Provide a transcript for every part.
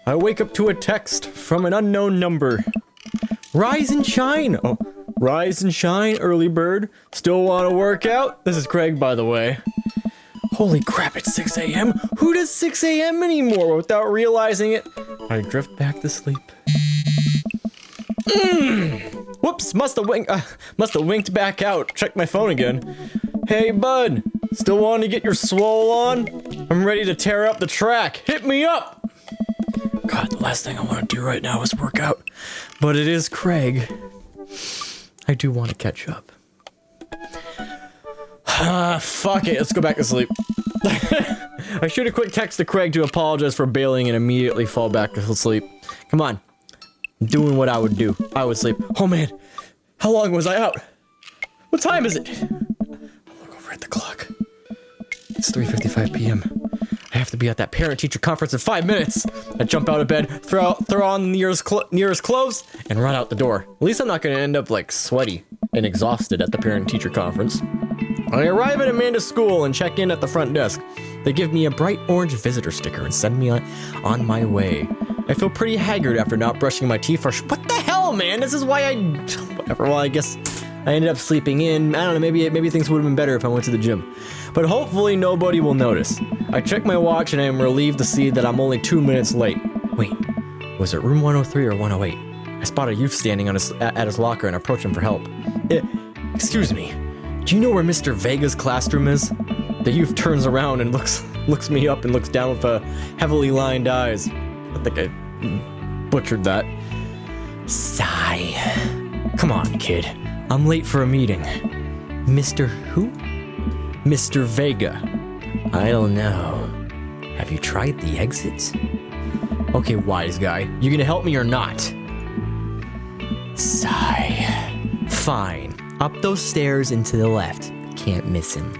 I wake up to a text from an unknown number. Rise and shine. Oh, rise and shine, early bird. Still want to work out? This is Craig, by the way. Holy crap, it's 6 a.m. Who does 6 a.m. anymore without realizing it? I drift back to sleep. Whoops, must have winked back out. Check my phone again. Hey, bud. Still want to get your swole on? I'm ready to tear up the track. Hit me up! God, the last thing I want to do right now is work out. But it is Craig. I do want to catch up. Fuck it, let's go back to sleep. I shoot a quick text to Craig to apologize for bailing and immediately fall back to sleep. Come on. I'm doing what I would do. I would sleep. Oh man, how long was I out? What time is it? I'll look over at the clock. It's 3:55 p.m. I have to be at that parent-teacher conference in 5 minutes. I jump out of bed, throw on the nearest clothes, and run out the door. At least I'm not going to end up like sweaty and exhausted at the parent-teacher conference. I arrive at Amanda's school and check in at the front desk. They give me a bright orange visitor sticker and send me on my way. I feel pretty haggard after not brushing my teeth for what the hell, man? This is why whatever, well, I guess I ended up sleeping in. I don't know, maybe things would have been better if I went to the gym. But hopefully nobody will notice. I check my watch and I am relieved to see that I'm only 2 minutes late. Wait, was it room 103 or 108? I spot a youth standing at his locker and approach him for help. Excuse me, do you know where Mr. Vega's classroom is? The youth turns around and looks me up and looks down with heavily lined eyes. I think I butchered that. Sigh. Come on, kid. I'm late for a meeting. Mr. who? Mr. Vega. I don't know. Have you tried the exits? Okay, wise guy. You gonna help me or not? Sigh. Fine. Up those stairs and to the left. Can't miss him.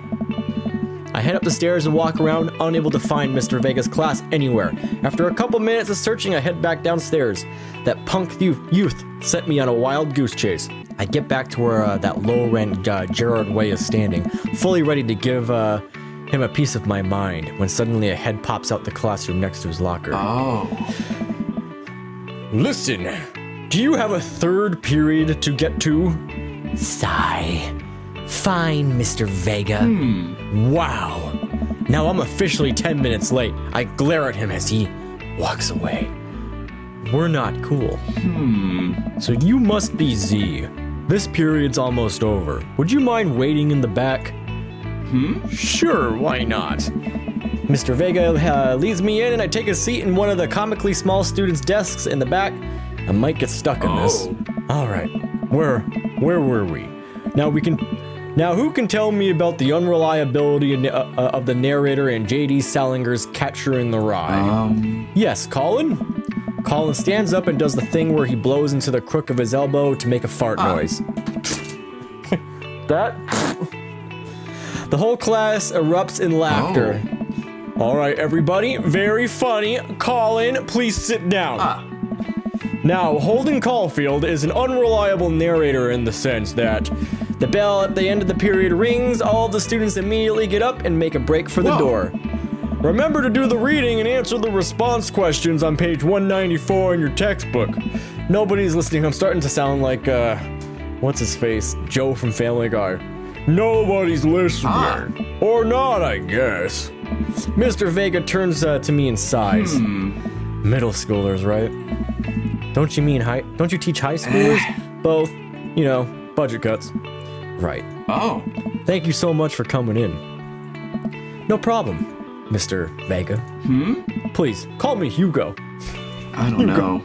I head up the stairs and walk around, unable to find Mr. Vega's class anywhere. After a couple minutes of searching, I head back downstairs. That punk youth sent me on a wild goose chase. I get back to where that low-rent Gerard Way is standing, fully ready to give him a piece of my mind, when suddenly a head pops out the classroom next to his locker. Oh. Listen, do you have a third period to get to? Sigh. Fine, Mr. Vega. Wow. Now I'm officially 10 minutes late. I glare at him as he walks away. We're not cool. So you must be Z. This period's almost over. Would you mind waiting in the back? Sure, why not? Mr. Vega leads me in and I take a seat in one of the comically small students' desks in the back. I might get stuck in this. Alright, where were we? Now who can tell me about the unreliability of the narrator and J.D. Salinger's Catcher in the Rye? Yes, Colin? Colin stands up and does the thing where he blows into the crook of his elbow to make a fart noise. The whole class erupts in laughter. Alright, everybody, very funny. Colin, please sit down. Now, Holden Caulfield is an unreliable narrator in the sense that the bell at the end of the period rings, all the students immediately get up and make a break for the door. Remember to do the reading and answer the response questions on page 194 in your textbook. Nobody's listening. I'm starting to sound like, what's his face? Joe from Family Guy. Nobody's listening. Or not, I guess. Mr. Vega turns to me and sighs. Middle schoolers, right? Don't you teach high schoolers? Both, you know, budget cuts. Right. Thank you so much for coming in. No problem, Mr. Vega. Please, call me Hugo. I don't know.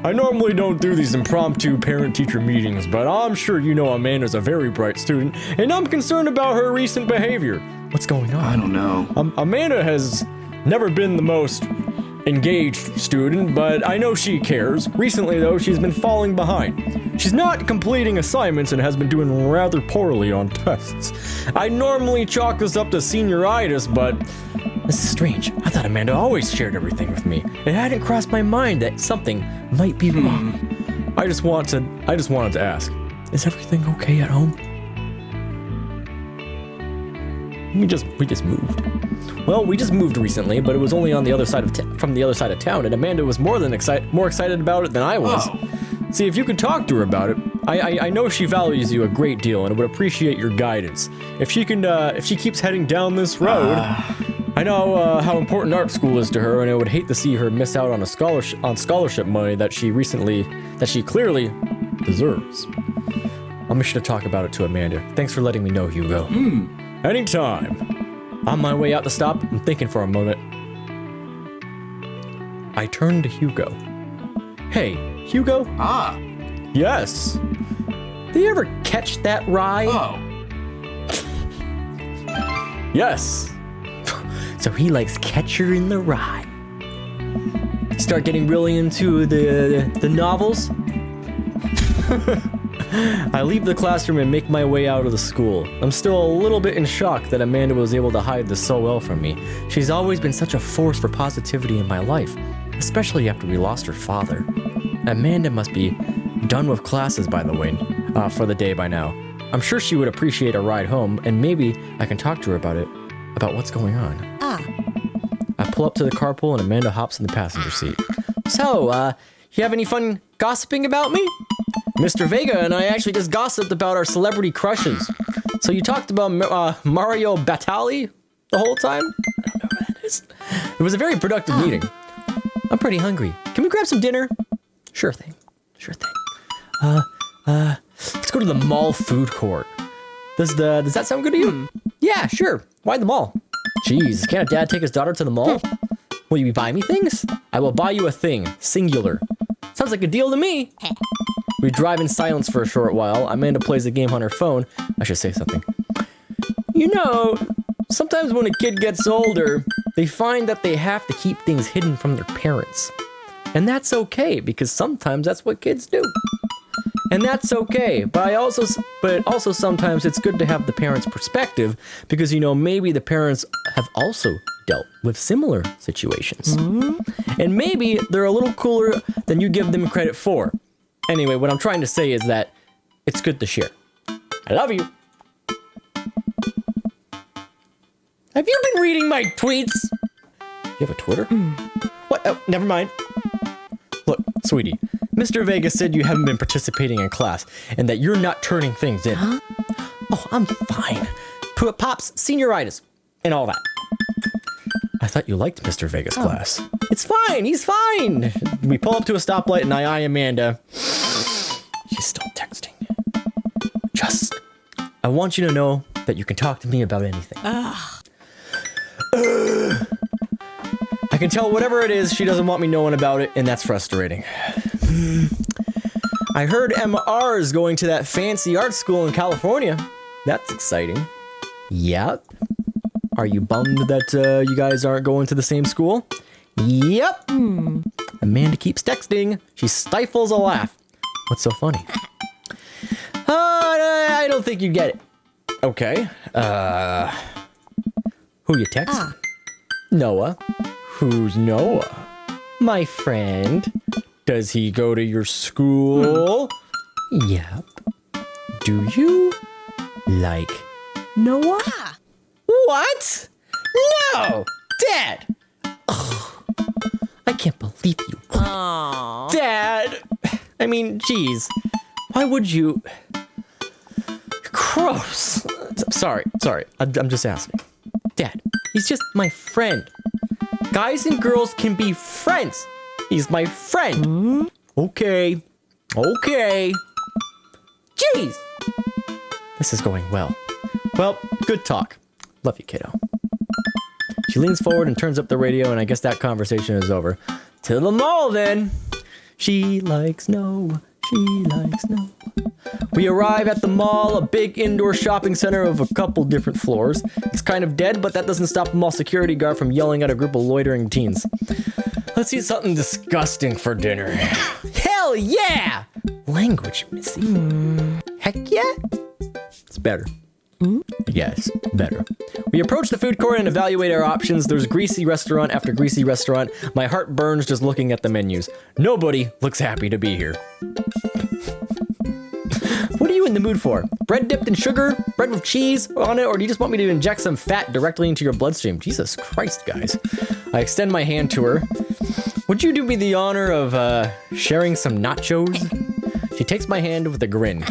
I normally don't do these impromptu parent-teacher meetings, but I'm sure you know Amanda's a very bright student, and I'm concerned about her recent behavior. What's going on? I don't know. Amanda has never been the most engaged student, but I know she cares. Recently, though, she's been falling behind. She's not completing assignments and has been doing rather poorly on tests. I normally chalk this up to senioritis, but this is strange. I thought Amanda always shared everything with me. It hadn't crossed my mind that something might be wrong. I just wanted to ask, is everything okay at home? We just moved. Well, we just moved recently, but it was only on the other side of from the other side of town, and Amanda was more excited about it than I was. Oh. See, if you could talk to her about it, I know she values you a great deal and would appreciate your guidance. If she keeps heading down this road, I know how important art school is to her, and I would hate to see her miss out on scholarship money that she clearly deserves. I'll make sure to talk about it to Amanda. Thanks for letting me know, Hugo. Anytime. On my way out the stop, I'm thinking for a moment. I turned to Hugo. Hey, Hugo? Ah. Yes. Did you ever catch that rye? Oh. Yes. So he likes Catcher in the Rye. Start getting really into the novels. I leave the classroom and make my way out of the school. I'm still a little bit in shock that Amanda was able to hide this so well from me. She's always been such a force for positivity in my life, especially after we lost her father. Amanda must be done with classes, by the way, for the day by now. I'm sure she would appreciate a ride home, and maybe I can talk to her about what's going on. I pull up to the carpool and Amanda hops in the passenger seat. So, you have any fun gossiping about me? Mr. Vega and I actually just gossiped about our celebrity crushes. So you talked about Mario Batali the whole time? I don't know who that is. It was a very productive meeting. I'm pretty hungry. Can we grab some dinner? Sure thing. Sure thing. Let's go to the mall food court. Does that sound good to you? Yeah, sure. Why the mall? Jeez, can't a dad take his daughter to the mall? Will you buy me things? I will buy you a thing. Singular. Sounds like a deal to me. We drive in silence for a short while. Amanda plays a game on her phone. I should say something. You know, sometimes when a kid gets older, they find that they have to keep things hidden from their parents. And that's okay, because sometimes that's what kids do. And that's okay, but also sometimes it's good to have the parents' perspective, because, you know, maybe the parents have also dealt with similar situations. And maybe they're a little cooler than you give them credit for. Anyway, what I'm trying to say is that it's good to share. I love you. Have you been reading my tweets? You have a Twitter? What? Oh, never mind. Look, sweetie, Mr. Vega said you haven't been participating in class and that you're not turning things in. Oh, I'm fine. Pops, senioritis, and all that. I thought you liked Mr. Vega's class. It's fine, he's fine. We pull up to a stoplight and I eye Amanda. She's still texting. I want you to know that you can talk to me about anything. I can tell whatever it is, she doesn't want me knowing about it, and that's frustrating. I heard MR is going to that fancy art school in California. That's exciting. Yep. Are you bummed that you guys aren't going to the same school? Yep. Amanda keeps texting. She stifles a laugh. What's so funny? I don't think you get it. Okay. Who you text? Noah. Who's Noah? My friend. Does he go to your school? Yep. Do you like Noah? What? No! Dad! Ugh. I can't believe you. Aww. Dad! I mean, geez. Why would you... Gross. Sorry. I'm just asking. Dad, he's just my friend. Guys and girls can be friends. He's my friend. Okay. Jeez. This is going well. Well, good talk. Love you, kiddo. She leans forward and turns up the radio, and I guess that conversation is over. To the mall, then. She likes Noah. We arrive at the mall, a big indoor shopping center of a couple different floors. It's kind of dead, but that doesn't stop the mall security guard from yelling at a group of loitering teens. Let's eat something disgusting for dinner. Hell yeah! Language, Missy. Heck yeah? It's better. Yes, better. We approach the food court and evaluate our options. There's greasy restaurant after greasy restaurant. My heart burns just looking at the menus. Nobody looks happy to be here. What What are you in the mood for? Bread dipped in sugar? Bread with cheese on it? Or do you just want me to inject some fat directly into your bloodstream? Jesus Christ, guys. I extend my hand to her. Would you do me the honor of sharing some nachos? She takes my hand with a grin.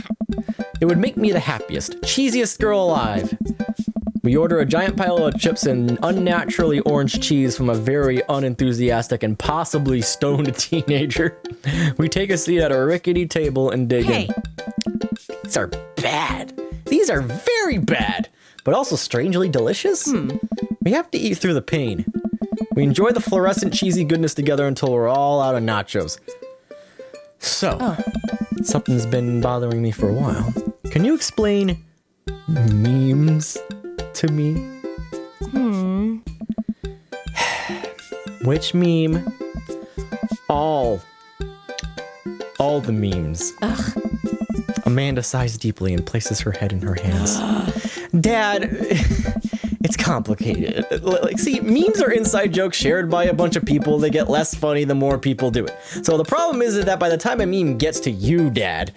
It would make me the happiest, cheesiest girl alive. We order a giant pile of chips and unnaturally orange cheese from a very unenthusiastic and possibly stoned teenager. We take a seat at a rickety table and dig in. These are bad. These are very bad, but also strangely delicious. We have to eat through the pain. We enjoy the fluorescent cheesy goodness together until we're all out of nachos. So, something's been bothering me for a while. Can you explain memes to me? Which meme? All the memes. Amanda sighs deeply and places her head in her hands. Dad, it's complicated. Like, see, memes are inside jokes shared by a bunch of people. They get less funny the more people do it. So the problem is that by the time a meme gets to you, Dad,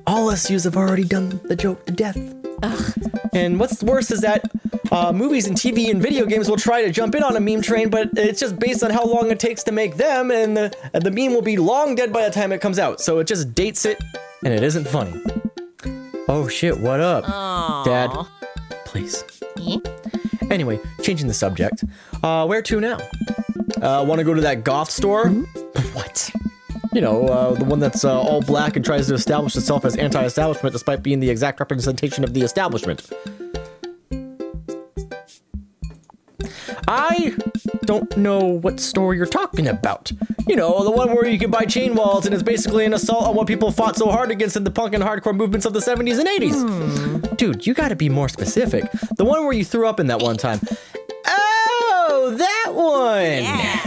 all us yous have already done the joke to death. And what's worse is that movies and TV and video games will try to jump in on a meme train, but it's just based on how long it takes to make them, and the meme will be long dead by the time it comes out. So it just dates it, and it isn't funny. Oh shit, what up? Aww. Dad, please. Anyway, changing the subject. Where to now? Want to go to that goth store? What? You know, the one that's all black and tries to establish itself as anti-establishment despite being the exact representation of the establishment. I don't know what store you're talking about. You know, the one where you can buy chain wallets and it's basically an assault on what people fought so hard against in the punk and hardcore movements of the 70s and 80s. Dude, you gotta be more specific. The one where you threw up in that one time. Oh, that one! Yeah.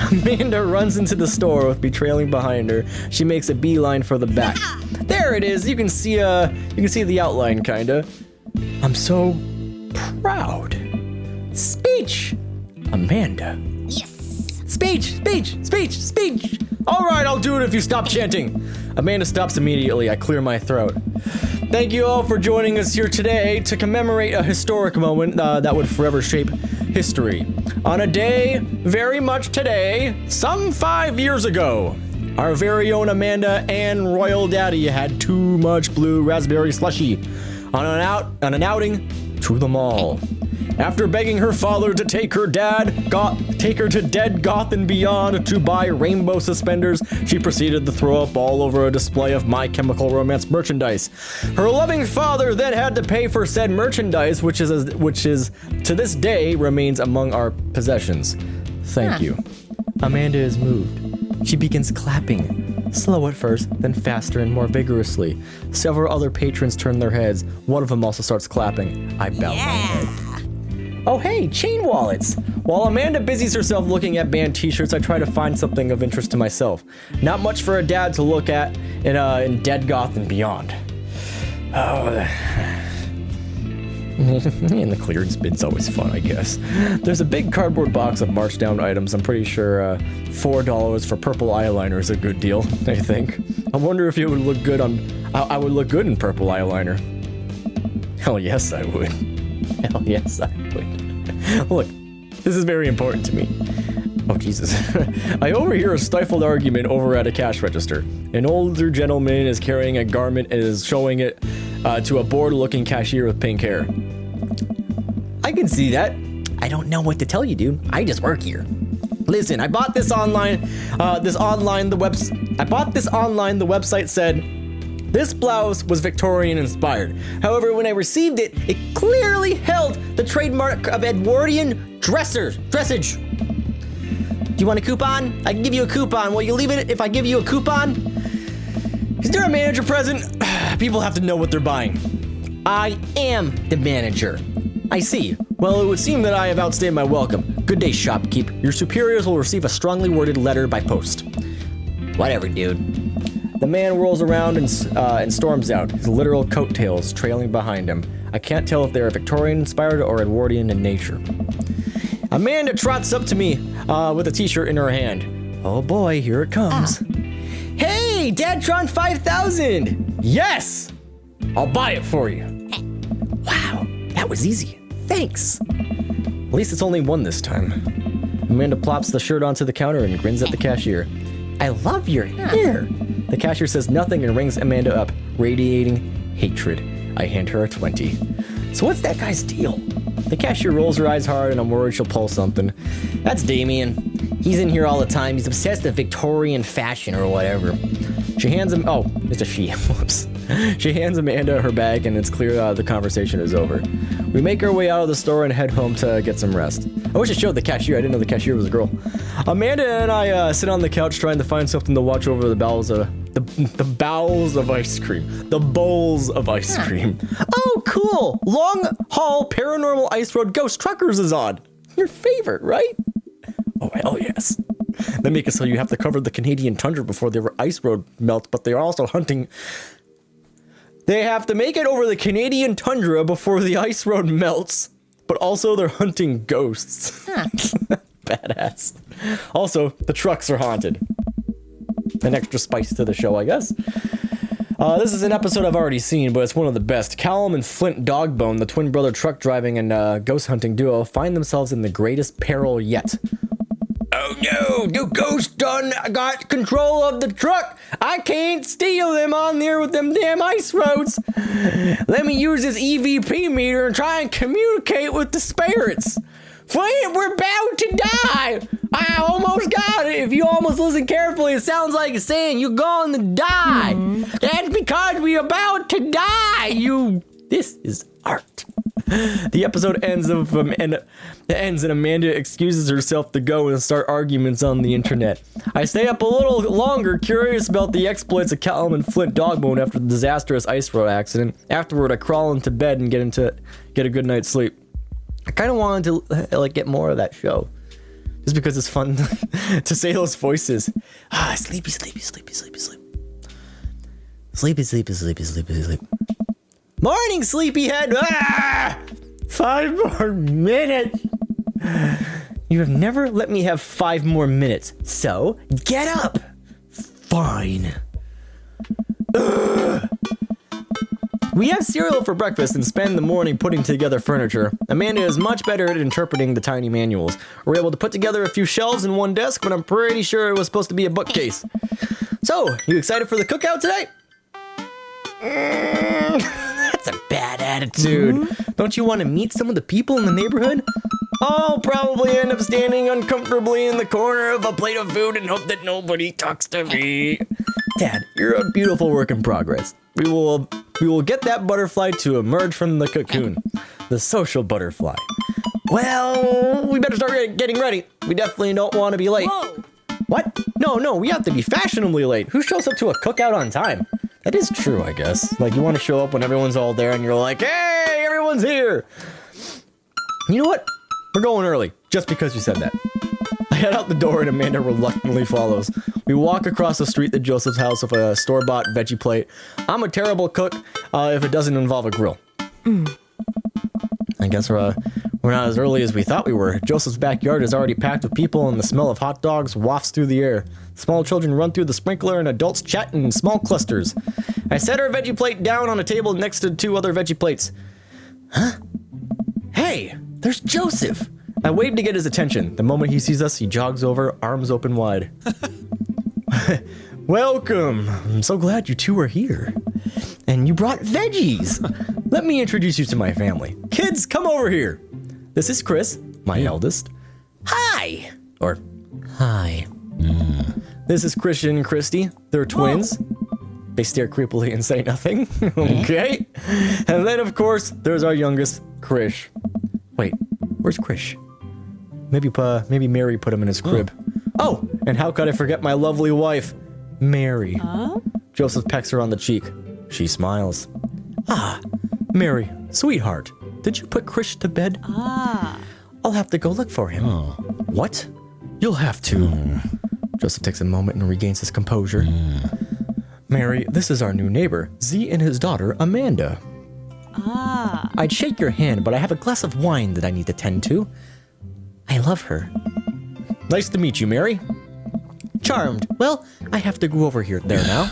Amanda runs into the store with me trailing behind her. She makes a beeline for the back. There it is. You can see the outline, kinda. I'm so proud. Speech, Amanda. Yes. Speech. All right, I'll do it if you stop chanting. Amanda stops immediately. I clear my throat. Thank you all for joining us here today to commemorate a historic moment that would forever shape history. On a day very much today, some 5 years ago, our very own Amanda and Royal Daddy had too much blue raspberry slushy on an outing to the mall. After begging her father to take her to Dead Goth and Beyond to buy rainbow suspenders, she proceeded to throw up all over a display of My Chemical Romance merchandise. Her loving father then had to pay for said merchandise, which is to this day remains among our possessions. Thank you. Amanda is moved. She begins clapping, slow at first, then faster and more vigorously. Several other patrons turn their heads. One of them also starts clapping. I bow my head. Oh hey, chain wallets! While Amanda busies herself looking at band t-shirts, I try to find something of interest to myself. Not much for a dad to look at in Dead Goth and Beyond. Oh, and the clearance bin's always fun, I guess. There's a big cardboard box of march down items. I'm pretty sure $4 for purple eyeliner is a good deal, I think. I wonder if it would look good I would look good in purple eyeliner. Hell yes, I would. Hell yes, I would. Look, this is very important to me. Oh, Jesus. I overhear a stifled argument over at a cash register. An older gentleman is carrying a garment and is showing it to a bored-looking cashier with pink hair. I can see that. I don't know what to tell you, dude. I just work here. Listen, I bought this online. The website said this blouse was Victorian inspired. However, when I received it, it clearly held the trademark of Edwardian dressage. Do you want a coupon? I can give you a coupon. Will you leave it if I give you a coupon? Is there a manager present? People have to know what they're buying. I am the manager. I see. Well, it would seem that I have outstayed my welcome. Good day, shopkeep. Your superiors will receive a strongly worded letter by post. Whatever, dude. The man whirls around and storms out, his literal coattails trailing behind him. I can't tell if they are Victorian-inspired or Edwardian in nature. Amanda trots up to me with a t-shirt in her hand. Oh boy, here it comes. Hey, Dadtron 5000! Yes! I'll buy it for you. Wow, that was easy. Thanks. At least it's only one this time. Amanda plops the shirt onto the counter and grins at the cashier. I love your hair. The cashier says nothing and rings Amanda up, radiating hatred. I hand her a 20. So what's that guy's deal? The cashier rolls her eyes hard and I'm worried she'll pull something. That's Damien. He's in here all the time. He's obsessed with Victorian fashion or whatever. She hands him, oh, it's a she, whoops. She hands Amanda her bag and it's clear the conversation is over. We make our way out of the store and head home to get some rest. I wish I showed the cashier. I didn't know the cashier was a girl. Amanda and I sit on the couch trying to find something to watch over the bowels of the bowels of ice cream. The bowls of ice cream. Oh, cool. Long Haul Paranormal Ice Road Ghost Truckers is on. Your favorite, right? Oh, hell yes. They make it so you have to cover the Canadian tundra before the ice road melts, but they're also hunting. They have to make it over the Canadian tundra before the ice road melts, but also they're hunting ghosts. Badass. Also, the trucks are haunted. An extra spice to the show, I guess. This is an episode I've already seen, but it's one of the best. Callum and Flint Dogbone, the twin brother truck driving and ghost hunting duo, find themselves in the greatest peril yet. Oh no, the ghost done got control of the truck. I can't steal them on there with them damn ice roads. Let me use this EVP meter and try and communicate with the spirits. Flint, we're bound to die. I almost got it. If you almost listen carefully, it sounds like it's saying you're going to die. That's because we're about to die. This is art. The episode ends and Amanda excuses herself to go and start arguments on the internet. I stay up a little longer, curious about the exploits of Callum and Flint Dogbone after the disastrous ice road accident. Afterward, I crawl into bed and get a good night's sleep. I kind of wanted to get more of that show, just because it's fun to say those voices. Sleepy, sleepy, sleepy, sleepy, sleep. Sleepy, sleepy, sleepy, sleepy, sleep. Morning, sleepyhead! 5 more minutes! You have never let me have 5 more minutes, so get up! Fine. We have cereal for breakfast and spend the morning putting together furniture. Amanda is much better at interpreting the tiny manuals. We're able to put together a few shelves in one desk, but I'm pretty sure it was supposed to be a bookcase. So, you excited for the cookout today? That's a bad attitude. Don't you want to meet some of the people in the neighborhood? I'll probably end up standing uncomfortably in the corner of a plate of food and hope that nobody talks to me. Dad, you're a beautiful work in progress. We will get that butterfly to emerge from the cocoon. The social butterfly. Well, we better start getting ready. We definitely don't want to be late. Whoa. What? No, we have to be fashionably late. Who shows up to a cookout on time? That is true, I guess. Like, you want to show up when everyone's all there and you're like, hey, everyone's here. You know what? We're going early, just because you said that. I head out the door and Amanda reluctantly follows. We walk across the street to Joseph's house with a store-bought veggie plate. I'm a terrible cook if it doesn't involve a grill. I guess we're not as early as we thought we were. Joseph's backyard is already packed with people and the smell of hot dogs wafts through the air. Small children run through the sprinkler and adults chat in small clusters. I set our veggie plate down on a table next to 2 other veggie plates. Huh? Hey, there's Joseph! I wave to get his attention. The moment he sees us, he jogs over, arms open wide. Welcome! I'm so glad you 2 are here. And you brought veggies! Let me introduce you to my family. Kids, come over here! This is Chris, my eldest. Hi! Or, hi. This is Christian and Christy. They're twins. Whoa. They stare creepily and say nothing. Okay? And then, of course, there's our youngest, Krish. Wait, where's Krish? Maybe Mary put him in his crib. Oh, and how could I forget my lovely wife, Mary? Joseph pecks her on the cheek. She smiles. Ah, Mary, sweetheart, did you put Krish to bed? I'll have to go look for him. What? You'll have to. Joseph takes a moment and regains his composure. Mary, this is our new neighbor, Z and his daughter, Amanda. I'd shake your hand, but I have a glass of wine that I need to tend to. I love her. Nice to meet you, Mary. Charmed. Well, I have to go over there now.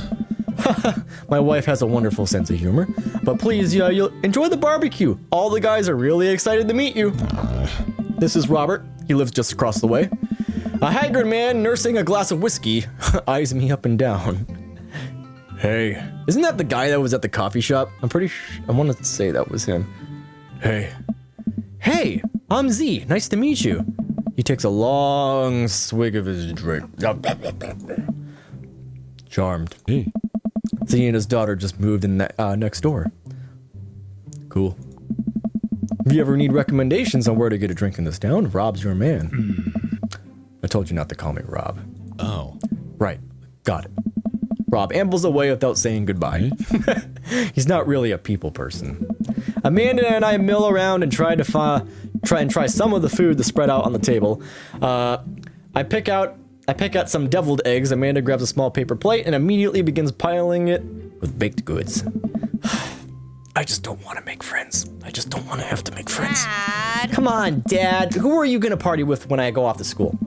My wife has a wonderful sense of humor. But please, you'll enjoy the barbecue. All the guys are really excited to meet you. This is Robert. He lives just across the way. A haggard man nursing a glass of whiskey eyes me up and down. Hey, isn't that the guy that was at the coffee shop? I'm pretty sure, I want to say that was him. Hey, I'm Z. Nice to meet you. He takes a long swig of his drink. Charmed. Hey. Z and his daughter just moved in next door. Cool. If you ever need recommendations on where to get a drink in this town, Rob's your man. I told you not to call me Rob. Oh. Right. Got it. Rob ambles away without saying goodbye. He's not really a people person. Amanda and I mill around and try some of the food that's spread out on the table. I pick out some deviled eggs. Amanda grabs a small paper plate and immediately begins piling it with baked goods. I just don't want to make friends. I just don't want to have to make friends. Dad. Come on, Dad. Who are you going to party with when I go off to school?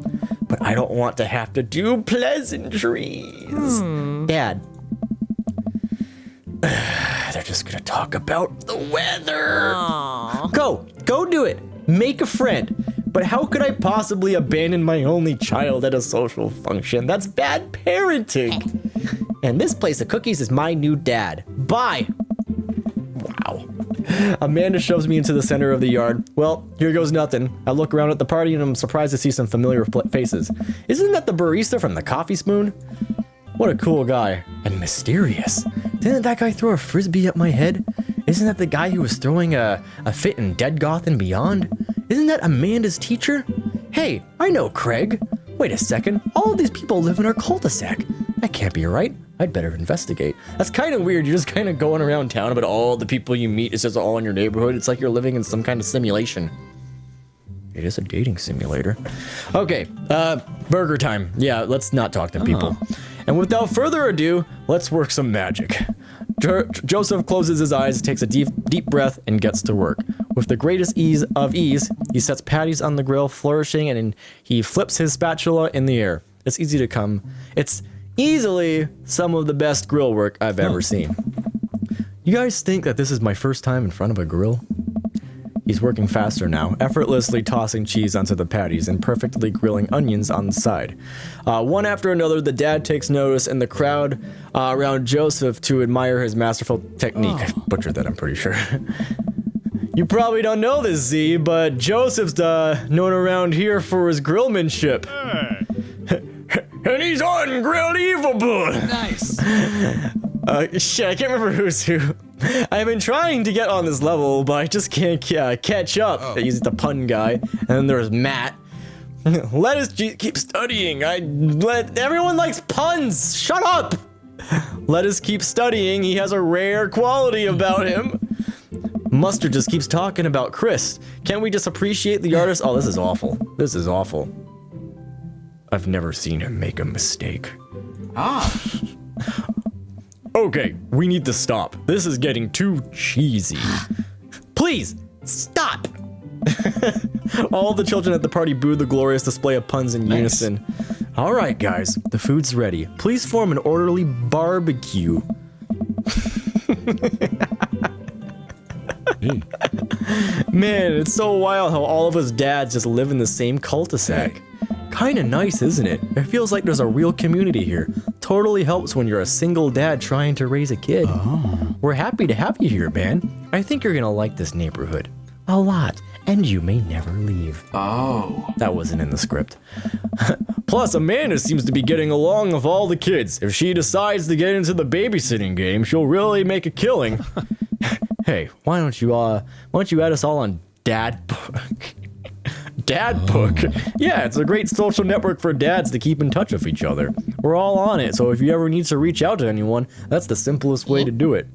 But I don't want to have to do pleasantries. Dad. They're just going to talk about the weather. Aww. Go do it. Make a friend. But how could I possibly abandon my only child at a social function? That's bad parenting. And this place of cookies is my new dad. Bye. Wow. Amanda shoves me into the center of the yard. Well, here goes nothing. I look around at the party and I'm surprised to see some familiar faces. Isn't that the barista from the Coffee Spoon? What a cool guy. And mysterious. Didn't that guy throw a frisbee at my head? Isn't that the guy who was throwing a fit in Dead Goth and Beyond? Isn't that Amanda's teacher? Hey, I know Craig. Wait a second. All of these people live in our cul-de-sac. That can't be right. I'd better investigate. That's kind of weird. You're just kind of going around town, but all the people you meet is just all in your neighborhood. It's like you're living in some kind of simulation. It is a dating simulator. Okay, burger time. Yeah, let's not talk to people. And without further ado, let's work some magic. Joseph closes his eyes, takes a deep breath, and gets to work. With the greatest ease, he sets patties on the grill, flourishing, and he flips his spatula in the air. It's easily some of the best grill work I've ever seen. You guys think that this is my first time in front of a grill? He's working faster now, effortlessly tossing cheese onto the patties and perfectly grilling onions on the side. One after another, the dad takes notice, and the crowd around Joseph to admire his masterful technique. I butchered that, I'm pretty sure. You probably don't know this, Z, but Joseph's known around here for his grillmanship. And he's ungrillable. Nice. Shit, I can't remember who's who. I've been trying to get on this level, but I just can't catch up. He's the pun guy. And then there's Matt. Let us keep studying. Everyone likes puns. Shut up. Let us keep studying. He has a rare quality about him. Mustard just keeps talking about Chris. Can't we just appreciate the artist? Oh, this is awful. This is awful. I've never seen him make a mistake. Okay, we need to stop. This is getting too cheesy. Please, stop! All the children at the party booed the glorious display of puns in unison. All right, guys, the food's ready. Please form an orderly barbecue. Man, it's so wild how all of us dads just live in the same cul-de-sac. Kinda nice, isn't it? It feels like there's a real community here. Totally helps when you're a single dad trying to raise a kid. We're happy to have you here, man. I think you're gonna like this neighborhood. A lot. And you may never leave. That wasn't in the script. Plus, Amanda seems to be getting along with all the kids. If she decides to get into the babysitting game, she'll really make a killing. Hey, why don't you add us all on Dadbook? Dadbook? Yeah, it's a great social network for dads to keep in touch with each other. We're all on it, so if you ever need to reach out to anyone, that's the simplest way to do it.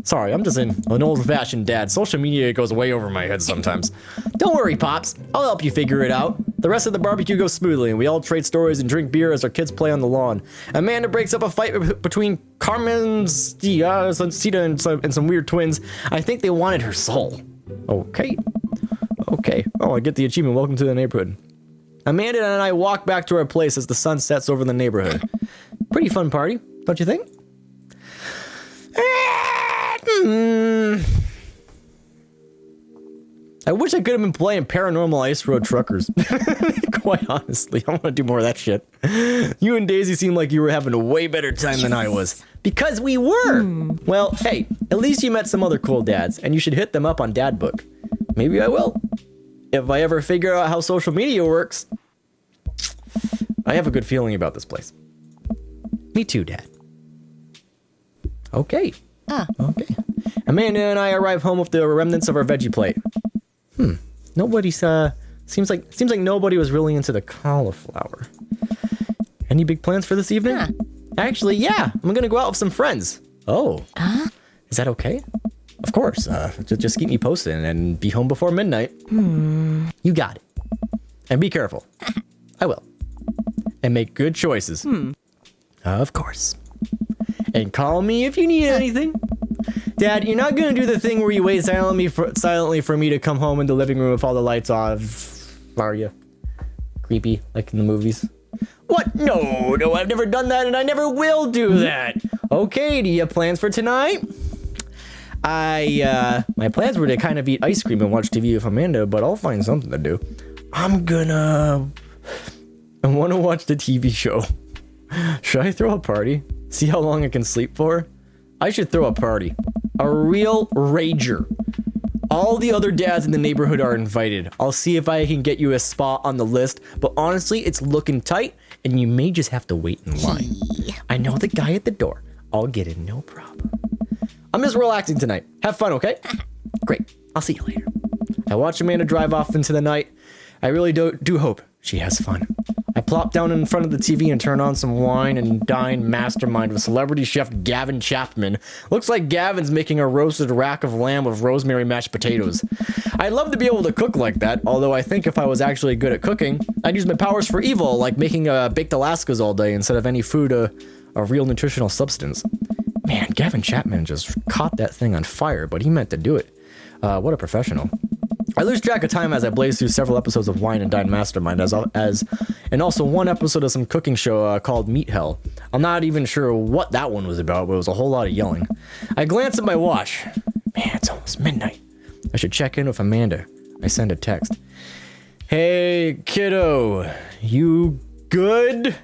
Sorry, I'm just an old-fashioned dad. Social media goes way over my head sometimes. Don't worry, Pops. I'll help you figure it out. The rest of the barbecue goes smoothly, and we all trade stories and drink beer as our kids play on the lawn. Amanda breaks up a fight between Carmen, Sita, and some weird twins. I think they wanted her soul. Okay. Oh, I get the achievement. Welcome to the neighborhood. Amanda and I walk back to our place as the sun sets over the neighborhood. Pretty fun party, don't you think? I wish I could have been playing Paranormal Ice Road Truckers. Quite honestly, I want to do more of that shit. You and Daisy seem like you were having a way better time than I was. Because we were! Well, hey, at least you met some other cool dads, and you should hit them up on Dadbook. Maybe I will. If I ever figure out how social media works. I have a good feeling about this place. Me too, Dad. Okay. Okay. Amanda and I arrive home with the remnants of our veggie plate. Nobody's, seems like nobody was really into the cauliflower. Any big plans for this evening? Actually, yeah. I'm gonna go out with some friends. Oh. Is that okay? Of course. Just keep me posted and be home before midnight. You got it. And be careful. I will. And make good choices. Of course. And call me if you need anything. Dad, you're not gonna do the thing where you wait silently for me to come home in the living room with all the lights off, are you? Creepy, like in the movies. What? No, I've never done that and I never will do that. Okay, do you have plans for tonight? My plans were to kind of eat ice cream and watch TV with Amanda, but I'll find something to do. I want to watch the TV show. Should I throw a party? See how long I can sleep for? I should throw a party. A real rager. All the other dads in the neighborhood are invited. I'll see if I can get you a spot on the list, but honestly, it's looking tight, and you may just have to wait in line. I know the guy at the door. I'll get in, no problem. I'm just relaxing tonight. Have fun, okay? Great. I'll see you later. I watch Amanda drive off into the night. I really do hope she has fun. I plop down in front of the TV and turn on some wine and dine mastermind with celebrity chef Gavin Chapman. Looks like Gavin's making a roasted rack of lamb with rosemary mashed potatoes. I'd love to be able to cook like that, although I think if I was actually good at cooking, I'd use my powers for evil, like making baked Alaskas all day instead of any food a real nutritional substance. Man, Gavin Chapman just caught that thing on fire, but he meant to do it. What a professional. I lose track of time as I blaze through several episodes of Wine and Dine Mastermind, and also one episode of some cooking show called Meat Hell. I'm not even sure what that one was about, but it was a whole lot of yelling. I glance at my watch. Man, it's almost midnight. I should check in with Amanda. I send a text. Hey, kiddo, you good?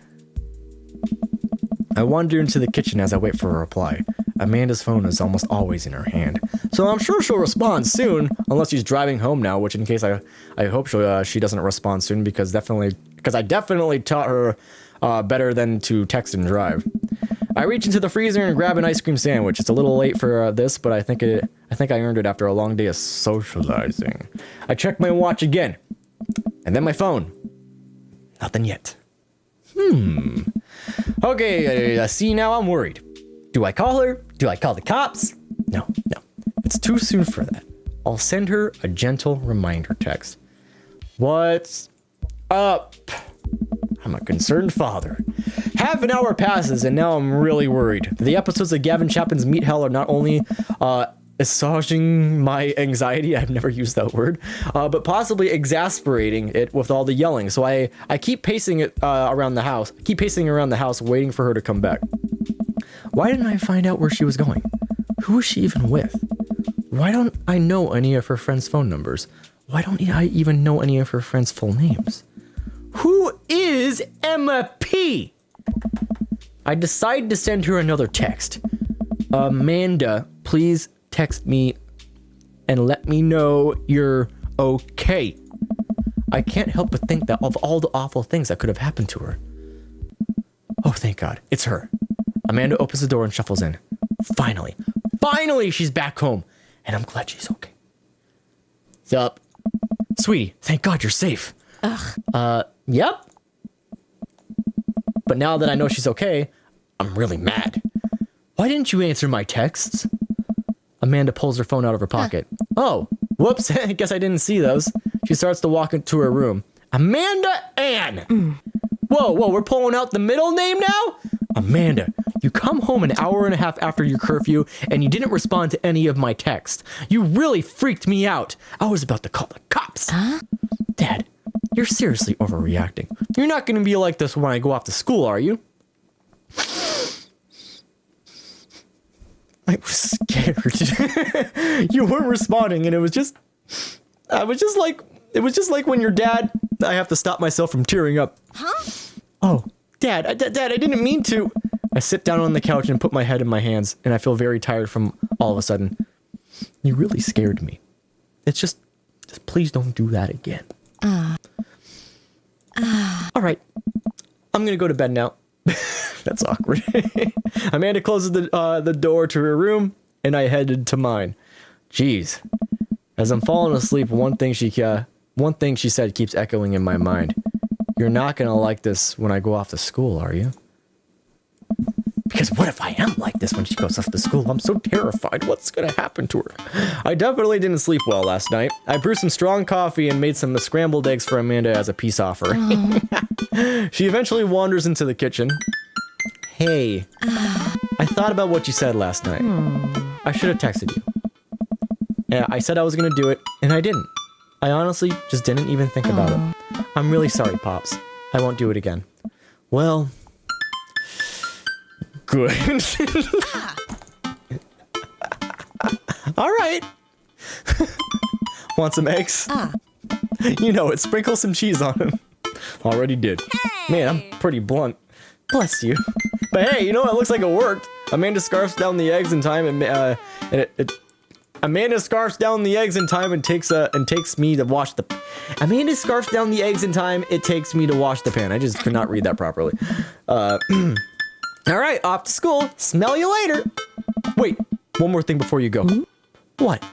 I wander into the kitchen as I wait for a reply. Amanda's phone is almost always in her hand, so I'm sure she'll respond soon, unless she's driving home now, which in case I hope she doesn't respond soon, because I definitely taught her better than to text and drive. I reach into the freezer and grab an ice cream sandwich. It's a little late for this, but I think I earned it after a long day of socializing. I check my watch again, and then my phone. Nothing yet. Okay, see, now I'm worried. Do I call her? Do I call the cops? No. It's too soon for that. I'll send her a gentle reminder text. What's up? I'm a concerned father. Half an hour passes and now I'm really worried. The episodes of Gavin Chapman's Meat Hell are not only assuaging my anxiety, I've never used that word, but possibly exasperating it with all the yelling. So I keep pacing it around the house. Waiting for her to come back. Why didn't I find out where she was going? Who is she even with? Why don't I know any of her friends' phone numbers? Why don't I even know any of her friends' full names? Who is Emma P? I decide to send her another text. Amanda, please text me and let me know you're okay. I can't help but think that of all the awful things that could have happened to her. Oh, thank God. It's her. Amanda opens the door and shuffles in. Finally, she's back home. And I'm glad she's okay. Sup? Sweetie, thank God you're safe. Yep. But now that I know she's okay, I'm really mad. Why didn't you answer my texts? Amanda pulls her phone out of her pocket. Oh, whoops, I guess I didn't see those. She starts to walk into her room. Amanda Ann! Whoa, we're pulling out the middle name now? Amanda, you come home an hour and a half after your curfew and you didn't respond to any of my texts. You really freaked me out. I was about to call the cops. Dad, you're seriously overreacting. You're not going to be like this when I go off to school, are you? I was scared. You weren't responding, and it was just like when your dad. I have to stop myself from tearing up. Huh? Oh, Dad, I didn't mean to. I sit down on the couch and put my head in my hands, and I feel very tired from all of a sudden. You really scared me. It's just please don't do that again. All right, I'm gonna go to bed now. That's awkward. Amanda closes the door to her room, and I headed to mine. Jeez, as I'm falling asleep, one thing she said keeps echoing in my mind. You're not gonna like this when I go off to school, are you? Because what if I am like this when she goes off to school? I'm so terrified. What's gonna happen to her? I definitely didn't sleep well last night. I brewed some strong coffee and made some scrambled eggs for Amanda as a peace offering. She eventually wanders into the kitchen. Hey, I thought about what you said last night. I should have texted you. Yeah, I said I was gonna do it, and I didn't. I honestly just didn't even think about it. I'm really sorry, Pops. I won't do it again. Well, good. All right. Want some eggs? You know it. Sprinkle some cheese on them. Already did. Hey. Man, I'm pretty blunt. Bless you. But hey, you know, it looks like it worked. Amanda scarfs down the eggs in time, and Amanda scarfs down the eggs in time and takes me to wash the. Amanda scarfs down the eggs in time. It takes me to wash the pan. I just could not read that properly. All right, off to school. Smell you later. Wait, one more thing before you go. What?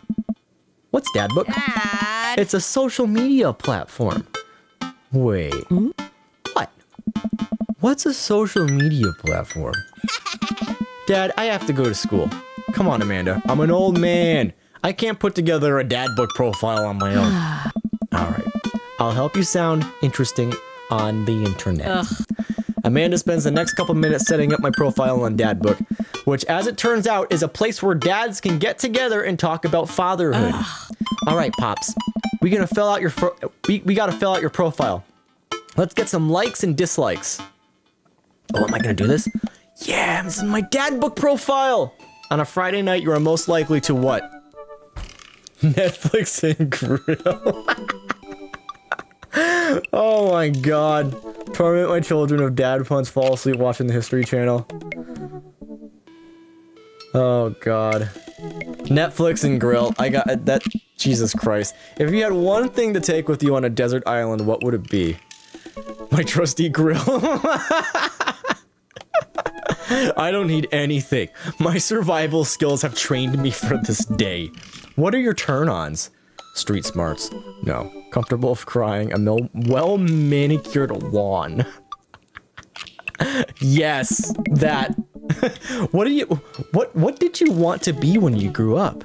What's Dadbook? Dad. It's a social media platform. Wait. What? What's a social media platform? Dad, I have to go to school. Come on, Amanda. I'm an old man. I can't put together a Dadbook profile on my own. All right. I'll help you sound interesting on the internet. Ugh. Amanda spends the next couple minutes setting up my profile on Dadbook, which, as it turns out, is a place where dads can get together and talk about fatherhood. All right, Pops. We gotta fill out your profile. Let's get some likes and dislikes. Oh, am I gonna do this? Yeah, this is my Dadbook profile. On a Friday night, you are most likely to what? Netflix and grill. Oh my god. Torment my children of dad puns, fall asleep watching the History Channel. Oh god. Netflix and grill. I got that. Jesus Christ. If you had one thing to take with you on a desert island, what would it be? My trusty grill. I don't need anything. My survival skills have trained me for this day. What are your turn-ons? Street smarts. No. Comfortable with crying. A well-manicured lawn. Yes, that. What did you want to be when you grew up?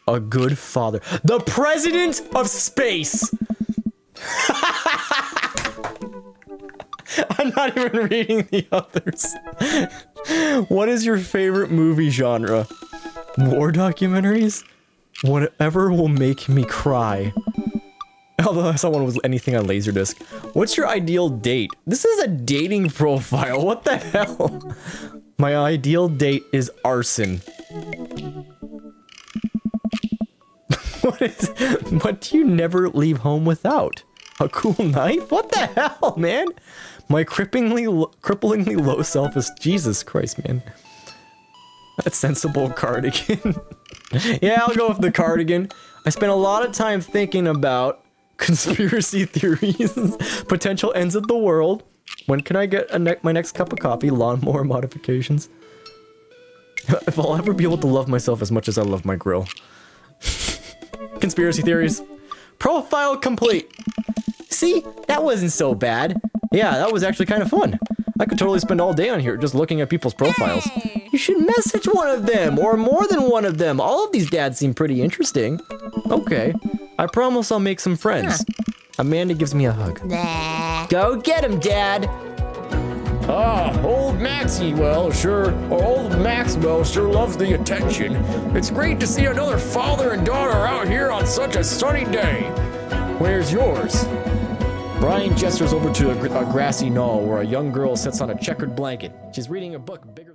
A good father. The president of space! I'm not even reading the others. What is your favorite movie genre? War documentaries? Whatever will make me cry. Although I saw one was anything on Laserdisc. What's your ideal date? This is a dating profile. What the hell? My ideal date is arson. What do you never leave home without? A cool knife? What the hell, man? My cripplingly low self-esteem. Jesus Christ, man. That sensible cardigan. Yeah, I'll go with the cardigan. I spent a lot of time thinking about conspiracy theories, potential ends of the world. When can I get my next cup of coffee? Lawnmower modifications. If I'll ever be able to love myself as much as I love my grill. Conspiracy theories. Profile complete. See, that wasn't so bad. Yeah, that was actually kind of fun. I could totally spend all day on here just looking at people's profiles. Hey. You should message one of them, or more than one of them. All of these dads seem pretty interesting. Okay, I promise I'll make some friends. Amanda gives me a hug. Nah. Go get him, Dad. Old Maxwell sure loves the attention. It's great to see another father and daughter out here on such a sunny day. Where's yours? Brian gestures over to a grassy knoll where a young girl sits on a checkered blanket. She's reading a book bigger